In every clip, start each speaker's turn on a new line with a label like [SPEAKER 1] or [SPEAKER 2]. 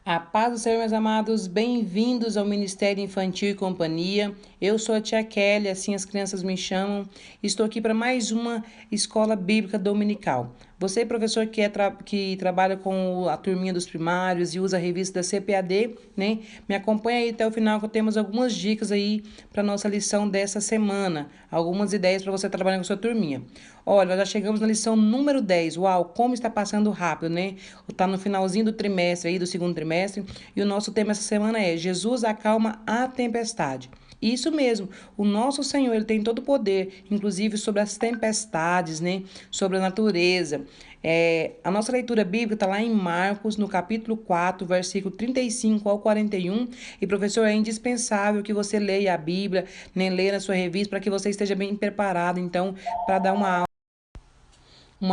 [SPEAKER 1] A paz do Senhor, meus amados, bem-vindos ao Ministério Infantil e Companhia. Eu sou a tia Kelly, assim as crianças me chamam. Estou aqui para mais uma escola bíblica dominical. Você, professor que trabalha com a turminha dos primários e usa a revista da CPAD, né? Me acompanha aí até o final que temos algumas dicas aí para nossa lição dessa semana. Algumas ideias para você trabalhar com a sua turminha. Olha, nós já chegamos na lição número 10. Uau, como está passando rápido, né? Está no finalzinho do trimestre aí, do segundo trimestre. E o nosso tema essa semana é Jesus acalma a tempestade. Isso mesmo, o nosso Senhor, ele tem todo o poder, inclusive sobre as tempestades, né? Sobre a natureza. A nossa leitura bíblica está lá em Marcos, no capítulo 4, versículo 35 ao 41. E, professor, é indispensável que você leia a Bíblia, né? Leia na sua revista, para que você esteja bem preparado, então, para dar uma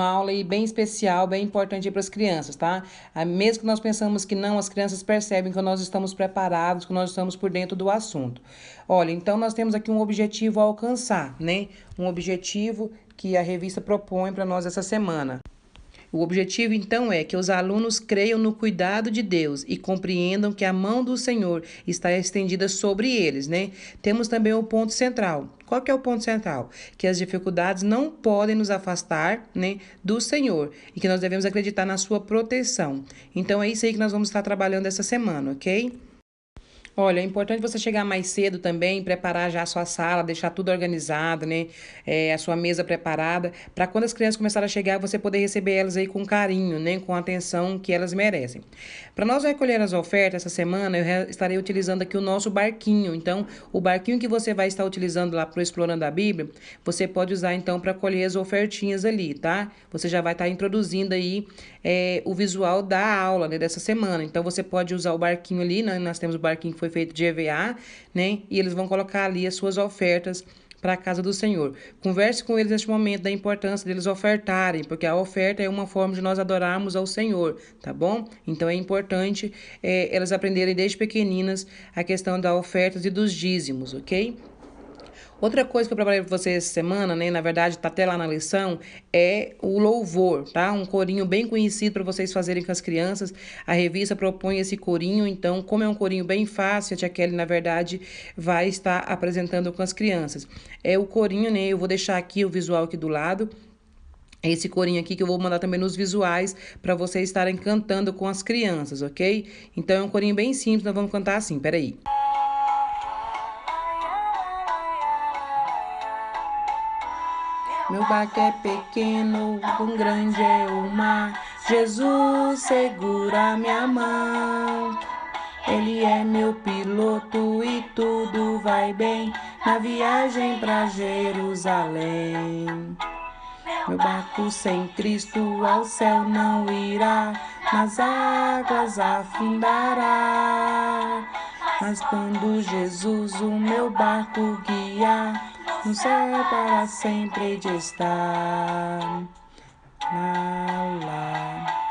[SPEAKER 1] aula aí bem especial, bem importante para as crianças, tá? Mesmo que nós pensamos que não, as crianças percebem que nós estamos preparados, que nós estamos por dentro do assunto. Olha, então nós temos aqui um objetivo a alcançar, né? Um objetivo que a revista propõe para nós essa semana. O objetivo, então, é que os alunos creiam no cuidado de Deus e compreendam que a mão do Senhor está estendida sobre eles, né? Temos também o ponto central. Qual que é o ponto central? Que as dificuldades não podem nos afastar, né, do Senhor e que nós devemos acreditar na sua proteção. Então, é isso aí que nós vamos estar trabalhando essa semana, ok? Olha, é importante você chegar mais cedo também, preparar já a sua sala, deixar tudo organizado, né? A sua mesa preparada, para quando as crianças começarem a chegar, você poder receber elas aí com carinho, né? Com a atenção que elas merecem. Para nós recolher as ofertas essa semana, estarei utilizando aqui o nosso barquinho. Então, o barquinho que você vai estar utilizando lá para o Explorando a Bíblia, você pode usar então para colher as ofertinhas ali, tá? Você já vai estar introduzindo aí o visual da aula, né, dessa semana. Então, você pode usar o barquinho ali, né? Nós temos o barquinho que foi feito de EVA, né? E eles vão colocar ali as suas ofertas para a casa do Senhor. Converse com eles neste momento da importância deles ofertarem, porque a oferta é uma forma de nós adorarmos ao Senhor, tá bom? Então é importante elas aprenderem desde pequeninas a questão das ofertas e dos dízimos, ok? Outra coisa que eu preparei para vocês essa semana, né, na verdade está até lá na lição, é o louvor, tá? Um corinho bem conhecido para vocês fazerem com as crianças. A revista propõe esse corinho, então, como é um corinho bem fácil, a tia Kelly, na verdade, vai estar apresentando com as crianças. É o corinho, né? Eu vou deixar aqui o visual aqui do lado. Esse corinho aqui que eu vou mandar também nos visuais para vocês estarem cantando com as crianças, ok? Então é um corinho bem simples, nós vamos cantar assim, peraí. Meu barco é pequeno, quão grande é o mar. Jesus segura minha mão. Ele é meu piloto e tudo vai bem na viagem pra Jerusalém. Meu barco sem Cristo ao céu não irá, nas águas afundará. Mas quando Jesus o meu barco guiar, no céu para sempre de estar. Lá, lá.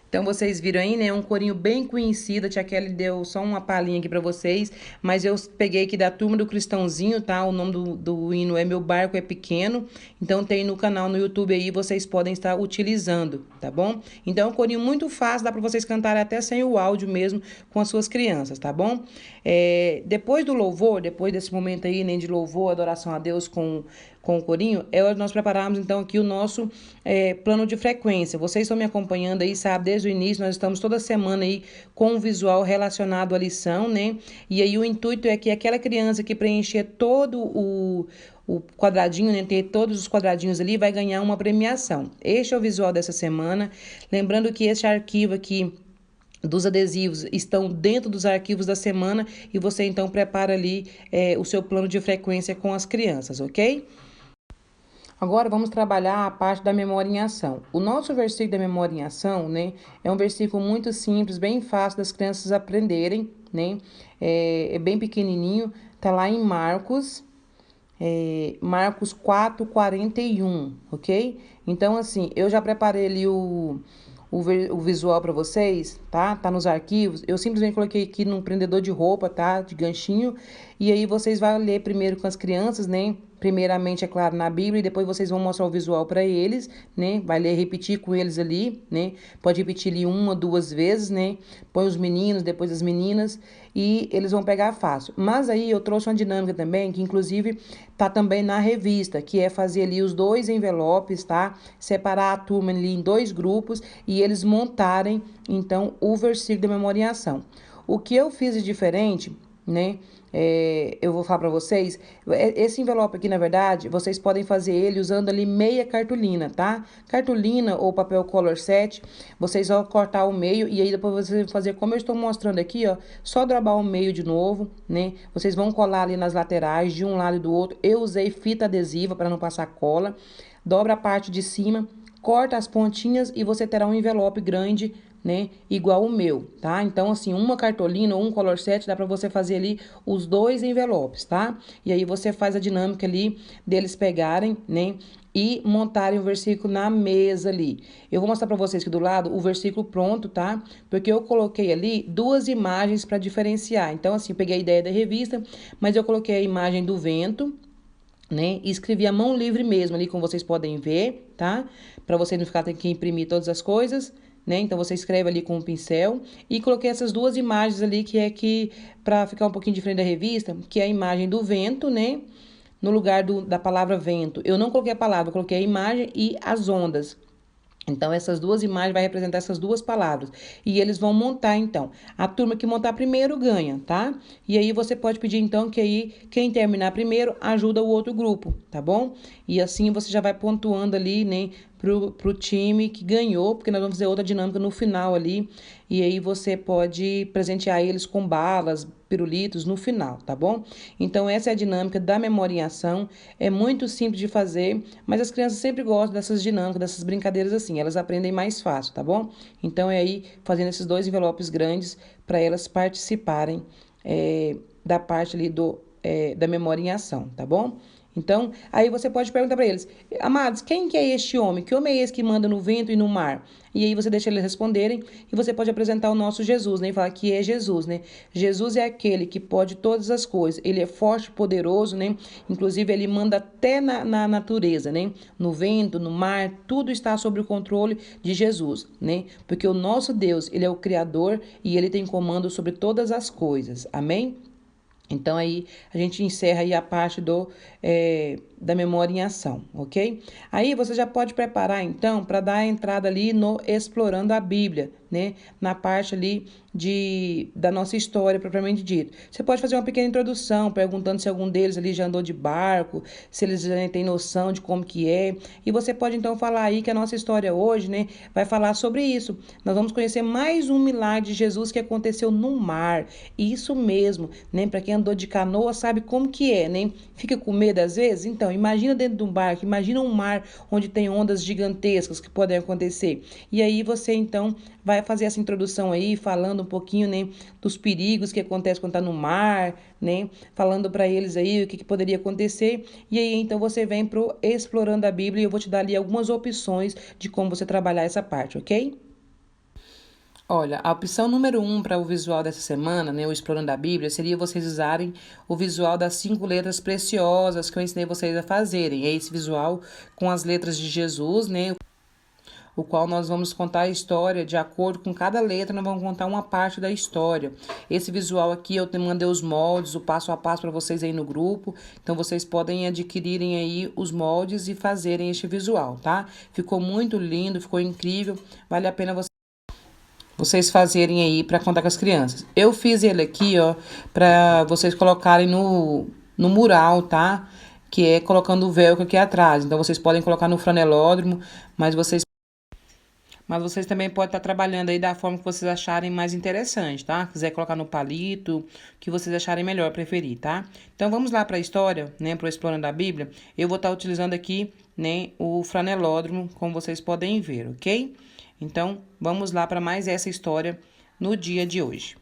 [SPEAKER 1] Então vocês viram aí, né? Um corinho bem conhecido. A tia Kelly deu só uma palhinha aqui pra vocês, mas eu peguei aqui da Turma do Cristãozinho, tá? O nome do hino é Meu Barco é Pequeno. Então tem no canal no YouTube aí, vocês podem estar utilizando, tá bom? Então é um corinho muito fácil, dá pra vocês cantarem até sem o áudio mesmo com as suas crianças, tá bom? Depois do louvor, depois desse momento aí, né, de louvor, adoração a Deus com o corinho, nós preparamos então aqui o nosso plano de frequência. Vocês estão me acompanhando aí, sabe, desde o início, nós estamos toda semana aí com um visual relacionado à lição, né? E aí o intuito é que aquela criança que preencher todo o quadradinho, né, ter todos os quadradinhos ali, vai ganhar uma premiação. Este é o visual dessa semana. Lembrando que este arquivo aqui dos adesivos estão dentro dos arquivos da semana e você então prepara ali o seu plano de frequência com as crianças, ok? Agora vamos trabalhar a parte da memória em ação. O nosso versículo da memória em ação, né, é um versículo muito simples, bem fácil das crianças aprenderem, né? É bem pequenininho, tá lá em Marcos 4:41, ok? Então, assim, eu já preparei ali o visual para vocês, tá? Tá nos arquivos. Eu simplesmente coloquei aqui no prendedor de roupa, tá? De ganchinho. E aí vocês vão ler primeiro com as crianças, né? primeiramente, é claro, na Bíblia, e depois vocês vão mostrar o visual para eles, né? Vai ler, repetir com eles ali, né? Pode repetir ali 1, 2 vezes, né? Põe os meninos, depois as meninas, e eles vão pegar fácil. Mas aí eu trouxe uma dinâmica também, que inclusive tá também na revista, que é fazer ali os 2 envelopes, tá? Separar a turma ali em 2 grupos e eles montarem, então, o versículo da memoriação. O que eu fiz de diferente, né? Eu vou falar para vocês. Esse envelope aqui, na verdade, vocês podem fazer ele usando ali meia cartolina, tá? Cartolina ou papel color set, vocês vão cortar o meio e aí depois vocês vão fazer como eu estou mostrando aqui, ó. Só dobrar o meio de novo, né? Vocês vão colar ali nas laterais, de um lado e do outro. Eu usei fita adesiva para não passar cola. Dobra a parte de cima, corta as pontinhas e você terá um envelope grande, né, igual o meu, tá? Então, assim, uma cartolina ou um color set dá para você fazer ali os 2 envelopes, tá? E aí você faz a dinâmica ali deles pegarem, né, e montarem o versículo na mesa ali. Eu vou mostrar para vocês aqui do lado o versículo pronto, tá? Porque eu coloquei ali 2 imagens para diferenciar. Então, assim, eu peguei a ideia da revista, mas eu coloquei a imagem do vento, né? E escrevi a mão livre mesmo ali, como vocês podem ver, tá? Para você não ficar tendo que imprimir todas as coisas, né? Então você escreve ali com um pincel e coloquei essas 2 imagens ali que para ficar um pouquinho diferente da revista, que é a imagem do vento, né? No lugar da palavra vento. Eu não coloquei a palavra, eu coloquei a imagem e as ondas. Então, essas 2 imagens vai representar essas 2 palavras. E eles vão montar, então. A turma que montar primeiro ganha, tá? E aí você pode pedir, então, que aí quem terminar primeiro ajuda o outro grupo, tá bom? E assim você já vai pontuando ali, né, pro time que ganhou, porque nós vamos fazer outra dinâmica no final ali. E aí você pode presentear eles com balas, pirulitos no final, tá bom? Então, essa é a dinâmica da memória em ação. É muito simples de fazer, mas as crianças sempre gostam dessas dinâmicas, dessas brincadeiras assim. Elas aprendem mais fácil, tá bom? Então, é aí fazendo esses 2 envelopes grandes para elas participarem da parte ali da memória em ação, tá bom? Então, aí você pode perguntar para eles: amados, quem que é este homem? Que homem é esse que manda no vento e no mar? E aí você deixa eles responderem e você pode apresentar o nosso Jesus, né? E falar que é Jesus, né? Jesus é aquele que pode todas as coisas. Ele é forte, poderoso, né? Inclusive, ele manda até na natureza, né? No vento, no mar, tudo está sob o controle de Jesus, né? Porque o nosso Deus, ele é o Criador e ele tem comando sobre todas as coisas. Amém? Então, aí a gente encerra aí a parte da memória em ação, ok? Aí você já pode preparar, então, para dar a entrada ali no Explorando a Bíblia, né? Na parte ali da nossa história, propriamente dito. Você pode fazer uma pequena introdução, perguntando se algum deles ali já andou de barco, se eles já têm noção de como que é. E você pode, então, falar aí que a nossa história hoje, né, vai falar sobre isso. Nós vamos conhecer mais um milagre de Jesus que aconteceu no mar. Isso mesmo, né? Para quem andou de canoa sabe como que é, né? Fica com medo às vezes? Então, imagina dentro de um barco, imagina um mar onde tem ondas gigantescas que podem acontecer. E aí você, então, vai fazer essa introdução aí, falando um pouquinho, né, dos perigos que acontecem quando tá no mar, né? Falando para eles aí o que poderia acontecer. E aí, então, você vem pro Explorando a Bíblia e eu vou te dar ali algumas opções de como você trabalhar essa parte, ok? Olha, a opção número 1 para o visual dessa semana, né, o Explorando a Bíblia, seria vocês usarem o visual das 5 letras preciosas que eu ensinei vocês a fazerem. É esse visual com as letras de Jesus, né, o qual nós vamos contar a história de acordo com cada letra, nós vamos contar uma parte da história. Esse visual aqui eu te mandei os moldes, o passo a passo para vocês aí no grupo, então vocês podem adquirirem aí os moldes e fazerem este visual, tá? Ficou muito lindo, ficou incrível, vale a pena vocês fazerem aí para contar com as crianças. Eu fiz ele aqui, ó, para vocês colocarem no mural, tá? Que é colocando o velcro aqui atrás. Então vocês podem colocar no franelódromo, mas vocês também podem estar trabalhando aí da forma que vocês acharem mais interessante, tá? Quiser colocar no palito, o que vocês acharem melhor, preferir, tá? Então vamos lá para a história, né, para o Explorando a Bíblia. Eu vou estar utilizando aqui, né, o franelódromo, como vocês podem ver, ok? Então, vamos lá para mais essa história no dia de hoje.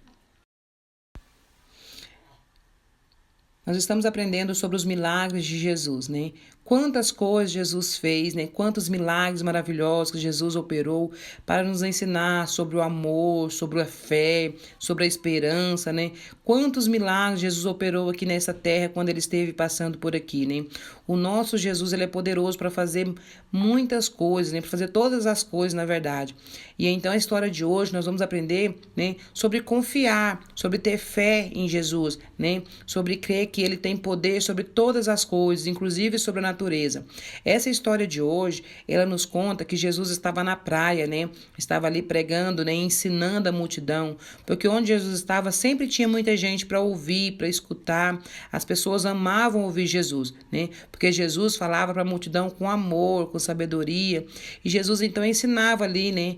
[SPEAKER 1] Nós estamos aprendendo sobre os milagres de Jesus, né? quantas coisas Jesus fez, né? Quantos milagres maravilhosos que Jesus operou para nos ensinar sobre o amor, sobre a fé, sobre a esperança, né? Quantos milagres Jesus operou aqui nessa terra quando ele esteve passando por aqui, né? O nosso Jesus, ele é poderoso para fazer muitas coisas, né? Para fazer todas as coisas, na verdade. E então a história de hoje nós vamos aprender, né, sobre confiar, sobre ter fé em Jesus, né? Sobre crer que ele tem poder sobre todas as coisas, inclusive sobre a natureza. Essa história de hoje, ela nos conta que Jesus estava na praia, né? Estava ali pregando, né, ensinando a multidão, porque onde Jesus estava sempre tinha muita gente para ouvir, para escutar. As pessoas amavam ouvir Jesus, né? Porque Jesus falava para a multidão com amor, com sabedoria. E Jesus então ensinava ali, né,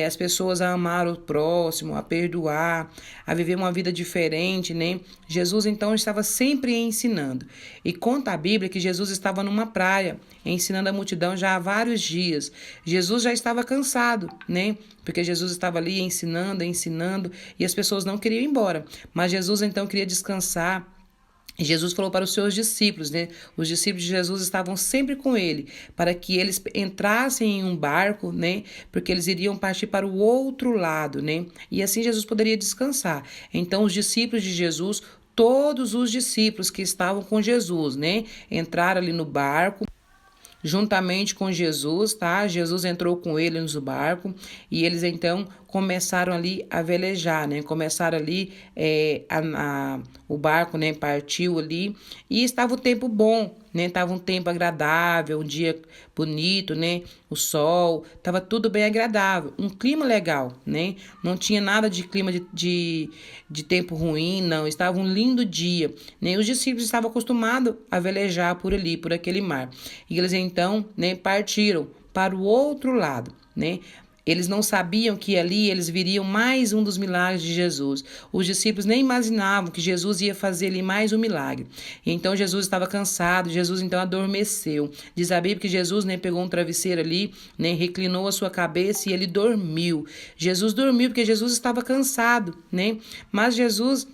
[SPEAKER 1] as pessoas a amar o próximo, a perdoar, a viver uma vida diferente, né? Jesus então estava sempre ensinando. E conta a Bíblia que Jesus estava numa praia, ensinando a multidão já há vários dias. Jesus já estava cansado, né? Porque Jesus estava ali ensinando, ensinando, e as pessoas não queriam ir embora. Mas Jesus então queria descansar. Jesus falou para os seus discípulos, né? Os discípulos de Jesus estavam sempre com ele, para que eles entrassem em um barco, né? Porque eles iriam partir para o outro lado, né? E assim Jesus poderia descansar. Então, os discípulos de Jesus, todos os discípulos que estavam com Jesus, né? Entraram ali no barco juntamente com Jesus, tá? Jesus entrou com eles no barco e eles então começaram ali a velejar, né? Começaram ali, o barco, né, partiu ali e estava o tempo bom, né? Estava um tempo agradável, um dia bonito, né? O sol, estava tudo bem agradável, um clima legal, né? Não tinha nada de clima de tempo ruim, não. Estava um lindo dia, né? Os discípulos estavam acostumados a velejar por ali, por aquele mar. E eles então, né, partiram para o outro lado, né? Eles não sabiam que ali eles viriam mais um dos milagres de Jesus. Os discípulos nem imaginavam que Jesus ia fazer ali mais um milagre. E então Jesus estava cansado, Jesus então adormeceu. Diz a Bíblia que Jesus, né, pegou um travesseiro ali, né, reclinou a sua cabeça e ele dormiu. Jesus dormiu porque Jesus estava cansado, né? Mas Jesus,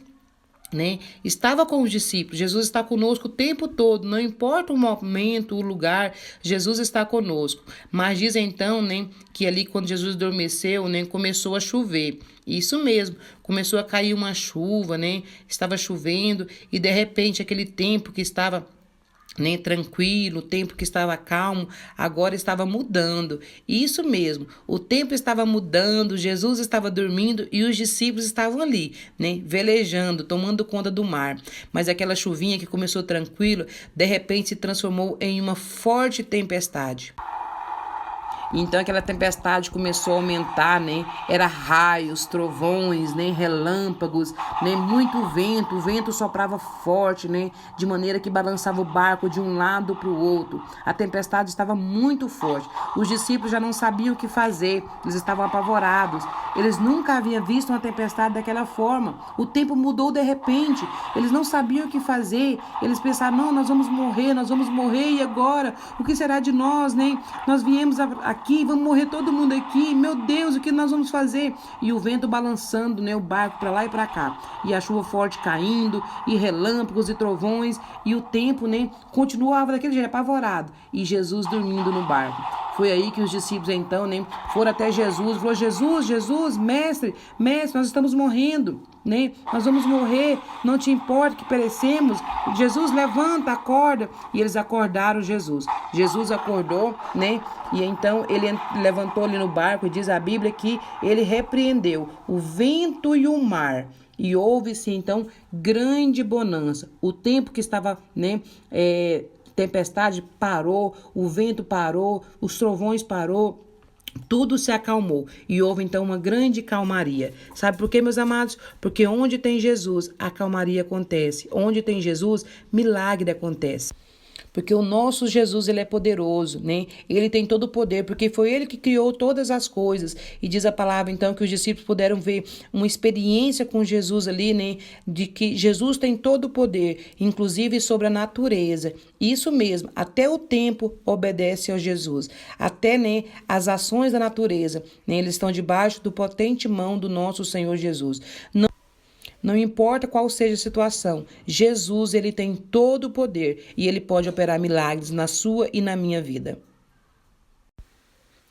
[SPEAKER 1] né, estava com os discípulos. Jesus está conosco o tempo todo, não importa o momento, o lugar, Jesus está conosco. Mas diz então, né, que ali quando Jesus adormeceu, né, começou a chover. Isso mesmo, começou a cair uma chuva, né? Estava chovendo e de repente aquele tempo que estava, né, tranquilo, o tempo que estava calmo, agora estava mudando. Isso mesmo, o tempo estava mudando, Jesus estava dormindo e os discípulos estavam ali, né, velejando, tomando conta do mar. Mas aquela chuvinha que começou tranquilo, de repente se transformou em uma forte tempestade. Então aquela tempestade começou a aumentar, né? Era raios, trovões, né? Relâmpagos, né? Muito vento, o vento soprava forte, né? De maneira que balançava o barco de um lado para o outro. A tempestade estava muito forte. Os discípulos já não sabiam o que fazer, eles estavam apavorados. Eles nunca haviam visto uma tempestade daquela forma. O tempo mudou de repente. Eles não sabiam o que fazer. Eles pensaram, não, nós vamos morrer, e agora? O que será de nós, né? Nós viemos aqui, vamos morrer todo mundo aqui. Meu Deus, o que nós vamos fazer? E o vento balançando, né, o barco para lá e para cá. E a chuva forte caindo, e relâmpagos e trovões. E o tempo, né, continuava daquele jeito, apavorado. E Jesus dormindo no barco. Foi aí que os discípulos, então, né, foram até Jesus. Falou, Jesus, mestre, nós estamos morrendo, né? Nós vamos morrer, não te importa que perecemos. Jesus, levanta, acorda. E eles acordaram Jesus. Jesus acordou, né? E então ele levantou ali no barco e diz a Bíblia que ele repreendeu o vento e o mar. E houve-se então grande bonança. O tempo que estava, né, tempestade parou, o vento parou, os trovões parou. Tudo se acalmou e houve então uma grande calmaria. Sabe por quê, meus amados? Porque onde tem Jesus, a calmaria acontece. Onde tem Jesus, milagre acontece. Porque o nosso Jesus, ele é poderoso, né? Ele tem todo o poder, porque foi ele que criou todas as coisas. E diz a palavra, então, que os discípulos puderam ver uma experiência com Jesus ali, né? De que Jesus tem todo o poder, inclusive sobre a natureza. Isso mesmo, até o tempo obedece ao Jesus. Até, né, as ações da natureza, né? Eles estão debaixo do potente mão do nosso Senhor Jesus. Não importa qual seja a situação, Jesus, ele tem todo o poder e ele pode operar milagres na sua e na minha vida.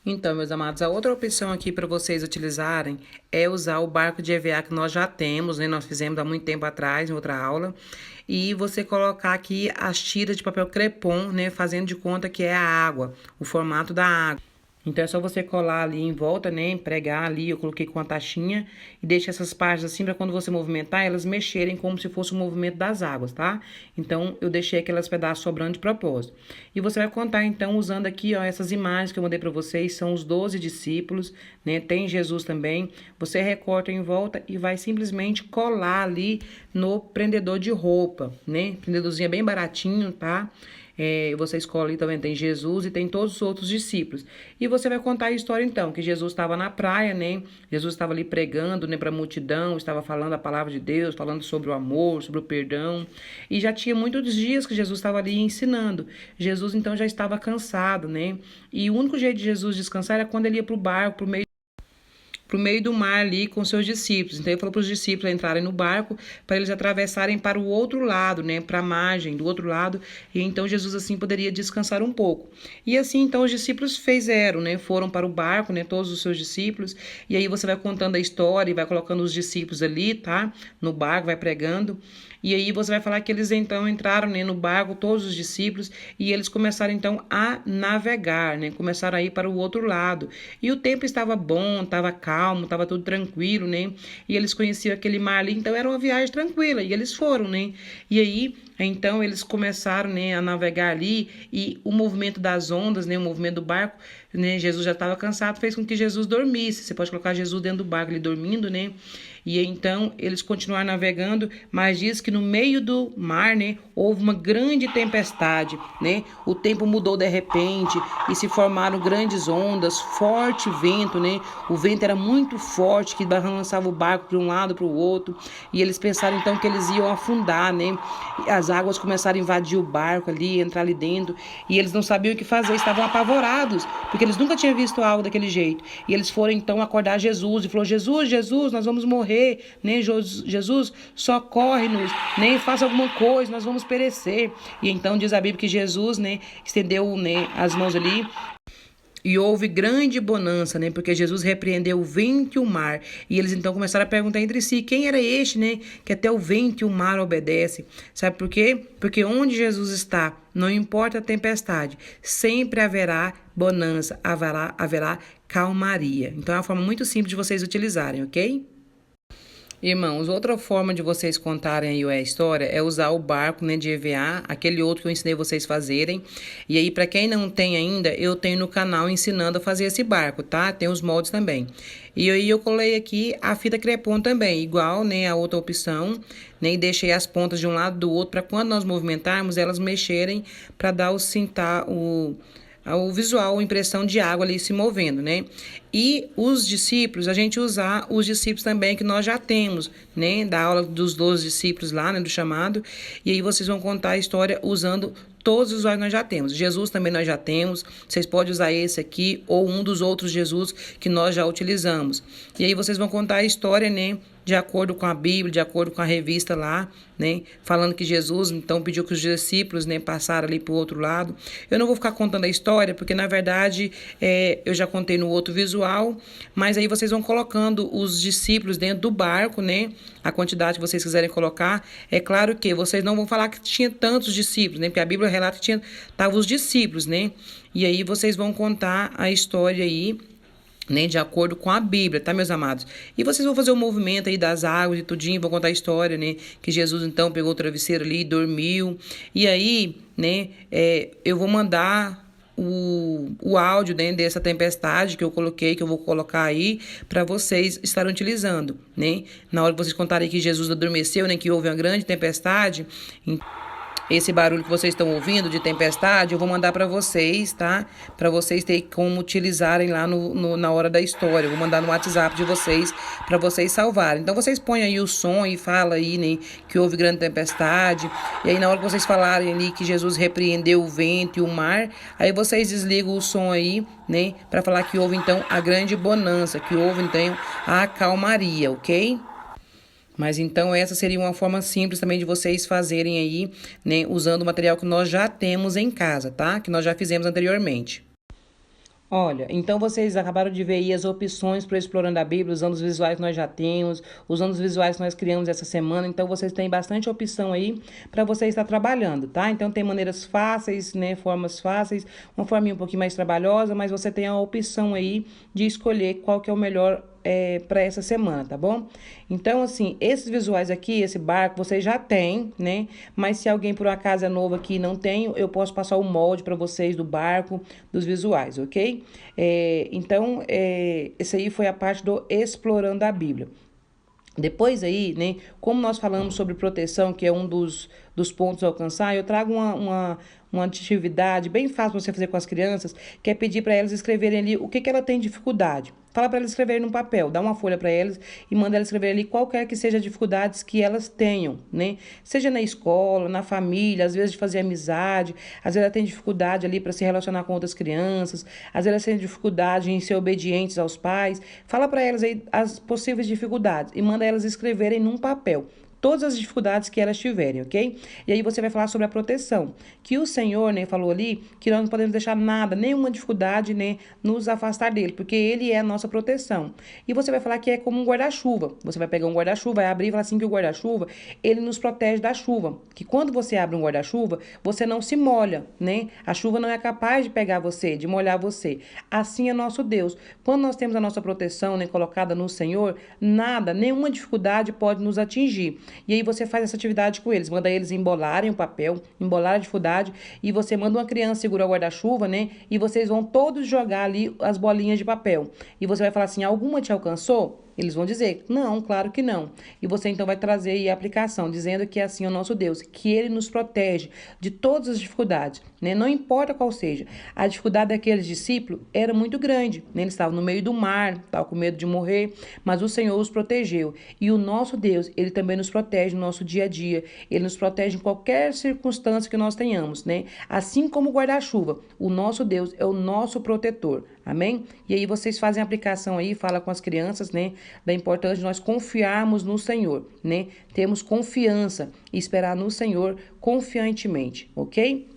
[SPEAKER 1] Então, meus amados, a outra opção aqui para vocês utilizarem é usar o barco de EVA que nós já temos, né? Nós fizemos há muito tempo atrás, em outra aula. E você colocar aqui as tiras de papel crepom, né? Fazendo de conta que é a água, o formato da água. Então, é só você colar ali em volta, né? Pregar ali, eu coloquei com a taxinha. E deixa essas partes assim, para quando você movimentar, elas mexerem como se fosse o movimento das águas, tá? Então, eu deixei aqueles pedaços sobrando de propósito. E você vai contar, então, usando aqui, ó, essas imagens que eu mandei para vocês. São os 12 discípulos, né? Tem Jesus também. Você recorta em volta e vai simplesmente colar ali no prendedor de roupa, né? Prendedorzinho bem baratinho, tá? Você escolhe também, tem Jesus e tem todos os outros discípulos. E você vai contar a história então, que Jesus estava na praia, né? Jesus estava ali pregando, né, para a multidão, estava falando a palavra de Deus, falando sobre o amor, sobre o perdão. E já tinha muitos dias que Jesus estava ali ensinando. Jesus então já estava cansado, né? E o único jeito de Jesus descansar era quando ele ia para o barco, pro meio do mar ali com seus discípulos. Então ele falou para os discípulos entrarem no barco para eles atravessarem para o outro lado, né, para a margem do outro lado, e então Jesus assim poderia descansar um pouco. E assim então os discípulos fizeram, né, foram para o barco, né, todos os seus discípulos, e aí você vai contando a história e vai colocando os discípulos ali, tá, no barco, vai pregando. E aí você vai falar que eles então entraram, né, no barco, todos os discípulos, e eles começaram então a navegar, né, começaram a ir para o outro lado. E o tempo estava bom, estava calmo, estava tudo tranquilo, né, e eles conheciam aquele mar ali, então era uma viagem tranquila, e eles foram, né, e aí então eles começaram, né, a navegar ali, e o movimento das ondas, né, o movimento do barco, né, Jesus já estava cansado, fez com que Jesus dormisse. Você pode colocar Jesus dentro do barco, ele dormindo, né, e então eles continuaram navegando, mas diz que no meio do mar, né, houve uma grande tempestade, né? O tempo mudou de repente e se formaram grandes ondas, forte vento, né? O vento era muito forte, que balançava o barco de um lado para o outro, e eles pensaram então que eles iam afundar, né? As águas começaram a invadir o barco ali, entrar ali dentro, e eles não sabiam o que fazer, estavam apavorados, porque eles nunca tinham visto algo daquele jeito. E eles foram então acordar Jesus e falou: Jesus, Jesus, nós vamos morrer, né? Jesus, socorre-nos, né? Faça alguma coisa, nós vamos perecer. E então diz a Bíblia que Jesus, né, estendeu, né, as mãos ali, e houve grande bonança, né? Porque Jesus repreendeu o vento e o mar. E eles então começaram a perguntar entre si: quem era este, né? Que até o vento e o mar obedecem. Sabe por quê? Porque onde Jesus está, não importa a tempestade, sempre haverá bonança, haverá calmaria. Então é uma forma muito simples de vocês utilizarem, ok? Irmãos, outra forma de vocês contarem aí a história é usar o barco, né, de EVA, aquele outro que eu ensinei vocês fazerem. E aí, para quem não tem ainda, eu tenho no canal ensinando a fazer esse barco, tá? Tem os moldes também. E aí eu colei aqui a fita crepom também, igual, né, a outra opção, né, e deixei as pontas de um lado do outro para quando nós movimentarmos, elas mexerem para dar o visual, a impressão de água ali se movendo, né? E os discípulos, a gente usar os discípulos também que nós já temos, né? Da aula dos 12 discípulos lá, né? Do chamado. E aí vocês vão contar a história usando todos os que nós já temos. Jesus também nós já temos. Vocês podem usar esse aqui ou um dos outros Jesus que nós já utilizamos. E aí vocês vão contar a história, né? De acordo com a Bíblia, de acordo com a revista lá, né? Falando que Jesus, então, pediu que os discípulos, né, passaram ali para o outro lado. Eu não vou ficar contando a história, porque, na verdade, eu já contei no outro visual, mas aí vocês vão colocando os discípulos dentro do barco, né? A quantidade que vocês quiserem colocar. É claro que vocês não vão falar que tinha tantos discípulos, né? Porque a Bíblia relata que estavam os discípulos, né? E aí vocês vão contar a história aí, né, de acordo com a Bíblia, tá, meus amados? E vocês vão fazer o movimento aí das águas e tudinho, vão contar a história, né, que Jesus então pegou o travesseiro ali, dormiu, e aí, né, eu vou mandar o áudio, né, dessa tempestade que eu coloquei, que eu vou colocar aí, para vocês estarem utilizando, né, na hora que vocês contarem que Jesus adormeceu, né, que houve uma grande tempestade. Esse barulho que vocês estão ouvindo de tempestade, eu vou mandar para vocês, tá? Para vocês terem como utilizarem lá na hora da história. Eu vou mandar no WhatsApp de vocês, para vocês salvarem. Então, vocês põem aí o som e fala aí, né, que houve grande tempestade. E aí, na hora que vocês falarem ali que Jesus repreendeu o vento e o mar, aí vocês desligam o som aí, né? Para falar que houve, então, a grande bonança, que houve, então, a calmaria, ok? Mas então essa seria uma forma simples também de vocês fazerem aí, né, usando o material que nós já temos em casa, tá? Que nós já fizemos anteriormente. Olha, então vocês acabaram de ver aí as opções para Explorando a Bíblia, usando os visuais que nós já temos, usando os visuais que nós criamos essa semana. Então vocês têm bastante opção aí para vocês estar trabalhando, tá? Então tem maneiras fáceis, né, formas fáceis, uma forminha um pouquinho mais trabalhosa, mas você tem a opção aí de escolher qual que é o melhor para essa semana, tá bom? Então, assim, esses visuais aqui, esse barco, vocês já têm, né? Mas se alguém por acaso é novo aqui e não tem, eu posso passar o molde para vocês do barco, dos visuais, ok? Então, esse aí foi a parte do Explorando a Bíblia. Depois aí, né, como nós falamos sobre proteção, que é um dos pontos a alcançar, eu trago uma atividade bem fácil para você fazer com as crianças, que é pedir para elas escreverem ali o que ela tem dificuldade. Fala para elas escreverem no papel, dá uma folha para elas e manda elas escrever ali qualquer que seja as dificuldades que elas tenham, né? Seja na escola, na família, às vezes de fazer amizade, às vezes ela tem dificuldade ali para se relacionar com outras crianças, às vezes ela tem dificuldade em ser obedientes aos pais. Fala para elas aí as possíveis dificuldades e manda elas escreverem num papel todas as dificuldades que elas tiverem, ok? E aí você vai falar sobre a proteção, que o Senhor, né, falou ali que nós não podemos deixar nada, nenhuma dificuldade, né, nos afastar dele, porque ele é a nossa proteção. E você vai falar que é como um guarda-chuva. Você vai pegar um guarda-chuva, vai abrir e falar assim que o guarda-chuva, ele nos protege da chuva, que quando você abre um guarda-chuva, você não se molha, né? A chuva não é capaz de pegar você, de molhar você. Assim é nosso Deus. Quando nós temos a nossa proteção, né, colocada no Senhor, nada, nenhuma dificuldade pode nos atingir. E aí você faz essa atividade com eles, manda eles embolarem o papel, embolar a dificuldade, e você manda uma criança segurar o guarda-chuva, né? E vocês vão todos jogar ali as bolinhas de papel. E você vai falar assim: alguma te alcançou? Eles vão dizer: não, claro que não. E você então vai trazer aí a aplicação, dizendo que assim é o nosso Deus, que ele nos protege de todas as dificuldades, né? Não importa qual seja. A dificuldade daqueles discípulos era muito grande, né? Eles estavam no meio do mar, estavam com medo de morrer, mas o Senhor os protegeu. E o nosso Deus, ele também nos protege no nosso dia a dia. Ele nos protege em qualquer circunstância que nós tenhamos, né? Assim como o guarda-chuva, o nosso Deus é o nosso protetor. Amém? E aí vocês fazem a aplicação aí, fala com as crianças, né? Da importância de nós confiarmos no Senhor, né? Temos confiança e esperar no Senhor confiantemente, ok?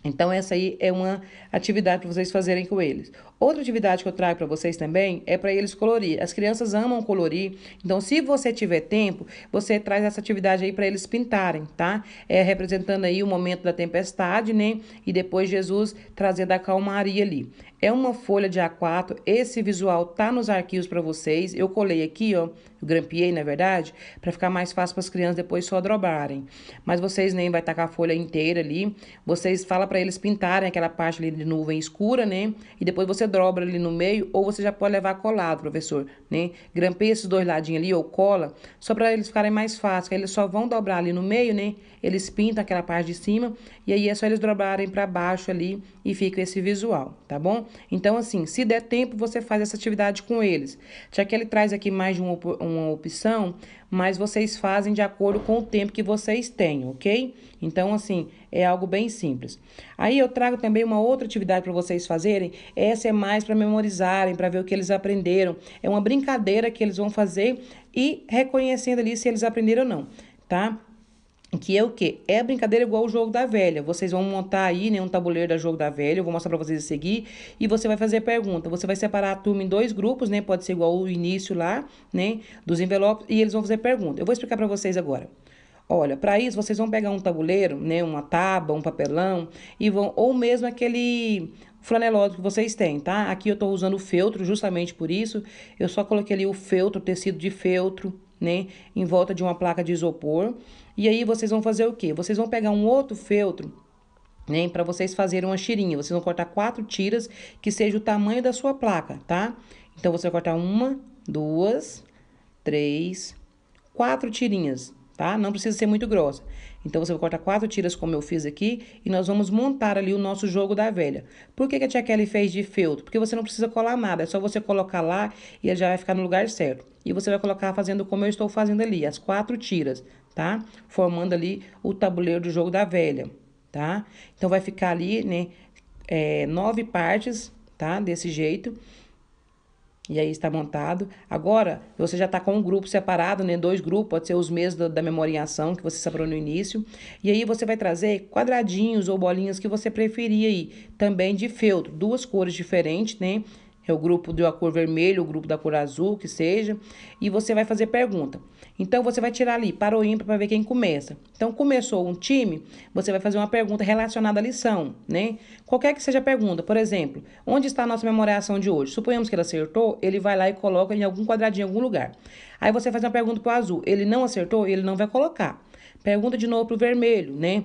[SPEAKER 1] Então, essa aí é uma atividade para vocês fazerem com eles. Outra atividade que eu trago para vocês também é para eles colorir. As crianças amam colorir, então, se você tiver tempo, você traz essa atividade aí para eles pintarem, tá? Representando aí o momento da tempestade, né? E depois Jesus trazendo a calmaria ali. É uma folha de A4, esse visual tá nos arquivos para vocês. Eu colei aqui, ó, eu grampeei, na verdade, para ficar mais fácil para as crianças depois só dobrarem. Mas vocês nem vai tacar a folha inteira ali. Vocês falam para eles pintarem aquela parte ali de nuvem escura, né? E depois você dobra ali no meio, ou você já pode levar colado, professor, né? Grampeia esses dois ladinhos ali, ou cola, só para eles ficarem mais fáceis. Eles só vão dobrar ali no meio, né? Eles pintam aquela parte de cima, e aí é só eles dobrarem para baixo ali e fica esse visual, tá bom? Então, assim, se der tempo, você faz essa atividade com eles. Já que ele traz aqui mais de uma opção, mas vocês fazem de acordo com o tempo que vocês têm, ok? Então, assim, é algo bem simples. Aí eu trago também uma outra atividade para vocês fazerem. Essa é mais para memorizarem, para ver o que eles aprenderam. É uma brincadeira que eles vão fazer e reconhecendo ali se eles aprenderam ou não, tá? Que é o quê? É a brincadeira igual o jogo da velha. Vocês vão montar aí, né, um tabuleiro da jogo da velha. Eu vou mostrar para vocês a seguir. E você vai fazer pergunta. Você vai separar a turma em dois grupos, né? Pode ser igual o início lá, né? Dos envelopes. E eles vão fazer pergunta. Eu vou explicar para vocês agora. Olha, para isso vocês vão pegar um tabuleiro, né? Uma tábua, um papelão. E vão, ou mesmo aquele flanelóide que vocês têm, tá? Aqui eu tô usando o feltro justamente por isso. Eu só coloquei ali o feltro, tecido de feltro, né? Em volta de uma placa de isopor. E aí vocês vão fazer o quê? Vocês vão pegar um outro feltro, né, para vocês fazerem uma tirinha. Vocês vão cortar 4 tiras que seja o tamanho da sua placa, tá? Então você vai cortar 1, 2, 3, 4 tirinhas, tá? Não precisa ser muito grossa. Então você vai cortar 4 tiras como eu fiz aqui e nós vamos montar ali o nosso jogo da velha. Por que a tia Kelly fez de feltro? Porque você não precisa colar nada, é só você colocar lá e ele já vai ficar no lugar certo. E você vai colocar fazendo como eu estou fazendo ali, as 4 tiras, tá? Formando ali o tabuleiro do jogo da velha, tá? Então vai ficar ali, né, 9 partes, tá? Desse jeito. E aí está montado. Agora, você já está com um grupo separado, né? 2 grupos, pode ser os mesmos da memória em ação que você separou no início. E aí você vai trazer quadradinhos ou bolinhas que você preferir aí, também de feltro, 2 cores diferentes, né? É o grupo da cor vermelho, o grupo da cor azul, que seja. E você vai fazer pergunta. Então, você vai tirar ali para o ímpar para ver quem começa. Então, começou um time, você vai fazer uma pergunta relacionada à lição, né? Qualquer que seja a pergunta. Por exemplo, onde está a nossa memoriação de hoje? Suponhamos que ele acertou, ele vai lá e coloca em algum quadradinho, em algum lugar. Aí você faz uma pergunta para o azul. Ele não acertou, ele não vai colocar. Pergunta de novo para o vermelho, né?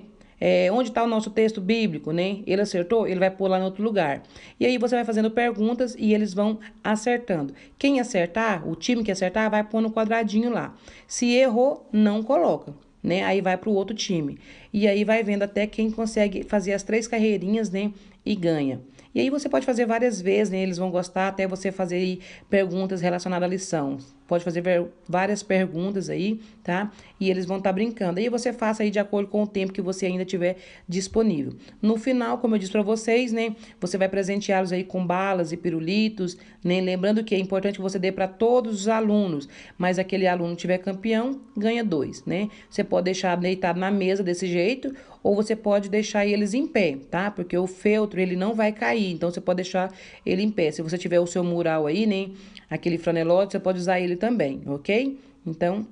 [SPEAKER 1] Onde está o nosso texto bíblico, né? Ele acertou, ele vai pôr lá em outro lugar. E aí você vai fazendo perguntas e eles vão acertando. Quem acertar, o time que acertar, vai pôr no quadradinho lá. Se errou, não coloca, né? Aí vai para o outro time. E aí vai vendo até quem consegue fazer as 3 carreirinhas, né? E ganha. E aí você pode fazer várias vezes, né? Eles vão gostar até você fazer aí perguntas relacionadas à lição. Pode fazer várias perguntas aí, tá? E eles vão estar brincando. Aí você faça aí de acordo com o tempo que você ainda tiver disponível. No final, como eu disse para vocês, né? Você vai presenteá-los aí com balas e pirulitos, né? Lembrando que é importante que você dê para todos os alunos, mas aquele aluno tiver campeão, ganha 2, né? Você pode deixar deitado na mesa desse jeito, ou você pode deixar eles em pé, tá? Porque o feltro, ele não vai cair, então você pode deixar ele em pé. Se você tiver o seu mural aí, né? Aquele franelote, você pode usar ele também, ok? Então,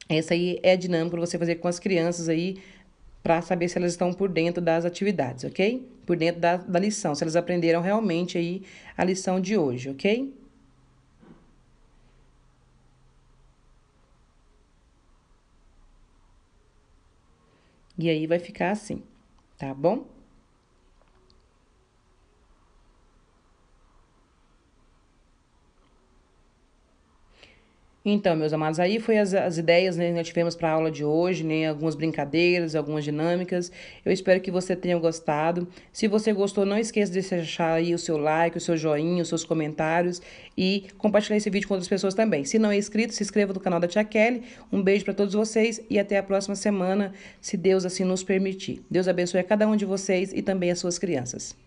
[SPEAKER 1] essa aí é a dinâmica para você fazer com as crianças aí, para saber se elas estão por dentro das atividades, ok? Por dentro da lição, se elas aprenderam realmente aí a lição de hoje, ok? E aí vai ficar assim, tá bom? Então, meus amados, aí foi as ideias, né, que nós tivemos para a aula de hoje, né, algumas brincadeiras, algumas dinâmicas. Eu espero que você tenha gostado. Se você gostou, não esqueça de deixar aí o seu like, o seu joinha, os seus comentários e compartilhar esse vídeo com outras pessoas também. Se não é inscrito, se inscreva no canal da Tia Kelly. Um beijo para todos vocês e até a próxima semana, se Deus assim nos permitir. Deus abençoe a cada um de vocês e também as suas crianças.